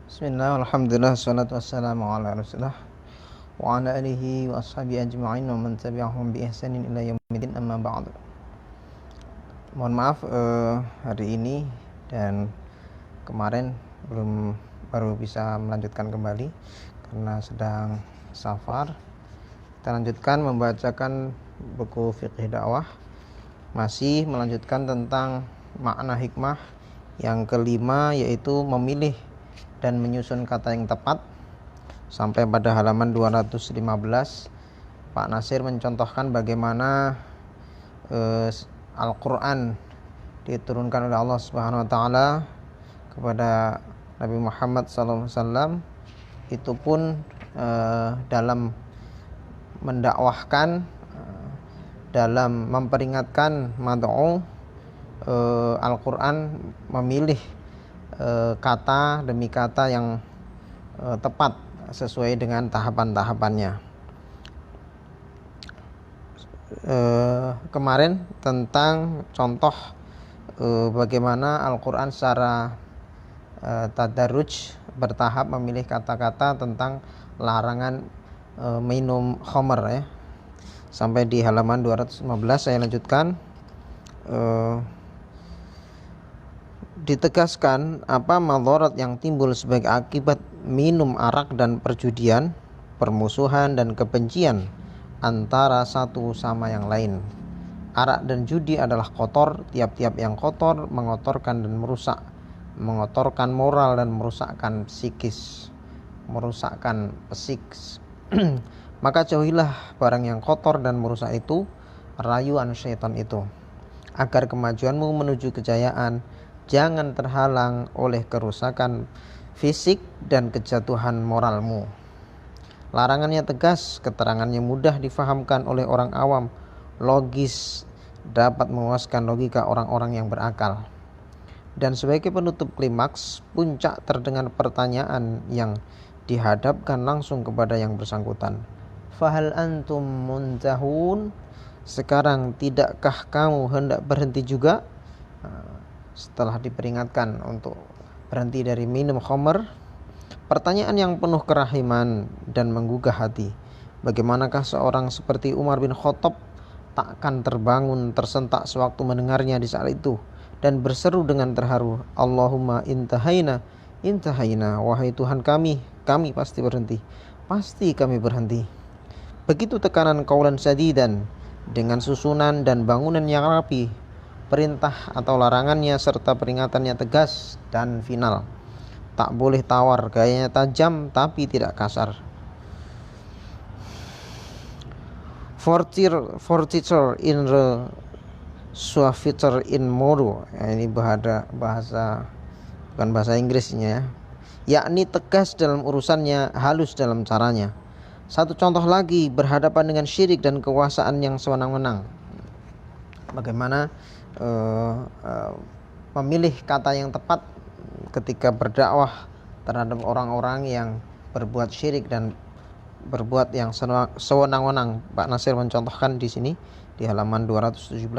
Bismillah, alhamdulillah, salatu wassalamu ala rasulullah wa ala alihi wa ashabi ajma'in wa man tabi'ahum bi ihsanin ila yaumidin, amma ba'du. Mohon maaf hari ini dan kemarin baru bisa melanjutkan kembali karena sedang safar. Kita lanjutkan membacakan buku Fiqh Dakwah, masih melanjutkan tentang makna hikmah yang kelima, yaitu memilih dan menyusun kata yang tepat. Sampai pada halaman 215 Pak Nasir mencontohkan bagaimana Al-Quran diturunkan oleh Allah Subhanahu wa Ta'ala kepada Nabi Muhammad SAW. Itu pun dalam mendakwahkan, dalam memperingatkan mad'u, Al-Quran memilih kata demi kata yang tepat sesuai dengan tahapan-tahapannya. Kemarin tentang contoh bagaimana Al-Quran secara tadarruj, bertahap memilih kata-kata tentang larangan minum khamr ya. Sampai di halaman 215 saya lanjutkan. Ditegaskan apa madharat yang timbul sebagai akibat minum arak dan perjudian, permusuhan dan kebencian antara satu sama yang lain. Arak dan judi adalah kotor, tiap-tiap yang kotor mengotorkan dan merusak, mengotorkan moral dan merusakkan psikis, merusakkan psikis. Maka jauhilah barang yang kotor dan merusak itu, rayuan syaitan itu, agar kemajuanmu menuju kejayaan jangan terhalang oleh kerusakan fisik dan kejatuhan moralmu. Larangannya tegas, keterangannya mudah difahamkan oleh orang awam, logis, dapat memuaskan logika orang-orang yang berakal. Dan sebagai penutup klimaks, puncak terdengar pertanyaan yang dihadapkan langsung kepada yang bersangkutan. Fahal antum muntahun? Sekarang tidakkah kamu hendak berhenti juga? Setelah diperingatkan untuk berhenti dari minum khamr, pertanyaan yang penuh kerahiman dan menggugah hati. Bagaimanakah seorang seperti Umar bin Khattab takkan terbangun tersentak sewaktu mendengarnya di saat itu dan berseru dengan terharu, Allahumma intahaina, intahaina, wahai Tuhan kami pasti berhenti, pasti kami berhenti. Begitu tekanan qaulan sadidan dengan susunan dan bangunan yang rapi, perintah atau larangannya serta peringatannya tegas dan final. Tak boleh tawar, gayanya tajam tapi tidak kasar. Fortiter in the suaviter in modo. Ini bahasa bukan bahasa Inggrisnya ya. Yakni tegas dalam urusannya, halus dalam caranya. Satu contoh lagi, berhadapan dengan syirik dan kekuasaan yang sewenang-wenang. Bagaimana memilih kata yang tepat ketika berdakwah terhadap orang-orang yang berbuat syirik dan berbuat yang sewenang-wenang. Pak Nasir mencontohkan di sini di halaman 217.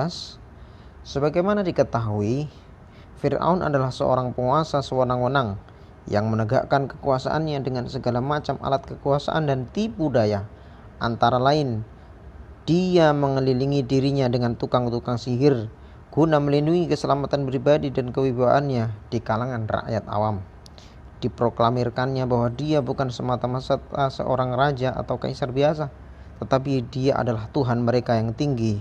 Sebagaimana diketahui, Fir'aun adalah seorang penguasa sewenang-wenang yang menegakkan kekuasaannya dengan segala macam alat kekuasaan dan tipu daya. Antara lain, dia mengelilingi dirinya dengan tukang-tukang sihir guna melindungi keselamatan pribadi dan kewibawaannya di kalangan rakyat awam. Diproklamirkannya bahwa dia bukan semata-mata seorang raja atau kaisar biasa, tetapi dia adalah Tuhan mereka yang tinggi.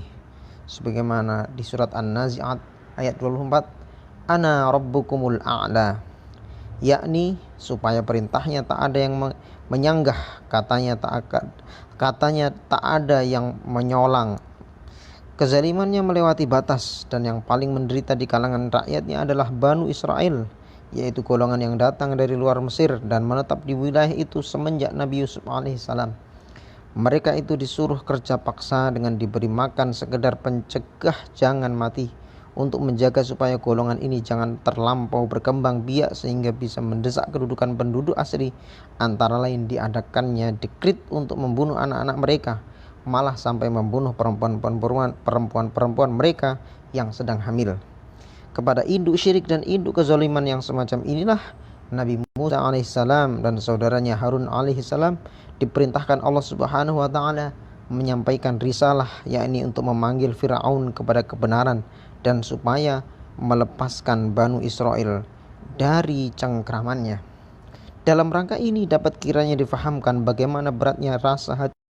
Sebagaimana di surat An-Nazi'at ayat 24, Ana rabbukumul a'la, yakni supaya perintahnya tak ada yang menyanggah, katanya tak ada yang menyolang. Kezalimannya melewati batas, dan yang paling menderita di kalangan rakyatnya adalah Banu Israel, yaitu golongan yang datang dari luar Mesir dan menetap di wilayah itu semenjak Nabi Yusuf alaihissalam. Mereka itu disuruh kerja paksa dengan diberi makan sekedar pencegah jangan mati, untuk menjaga supaya golongan ini jangan terlampau berkembang biak sehingga bisa mendesak kedudukan penduduk asli. Antara lain diadakannya dekrit untuk membunuh anak-anak mereka, malah sampai membunuh perempuan-perempuan mereka yang sedang hamil. Kepada induk syirik dan induk kezaliman yang semacam inilah Nabi Musa alaihissalam dan saudaranya Harun alaihissalam diperintahkan Allah Subhanahu wa taala menyampaikan risalah, yakni untuk memanggil Firaun kepada kebenaran dan supaya melepaskan Banu Israel dari cengkramannya. Dalam rangka ini dapat kiranya difahamkan bagaimana beratnya rasa hati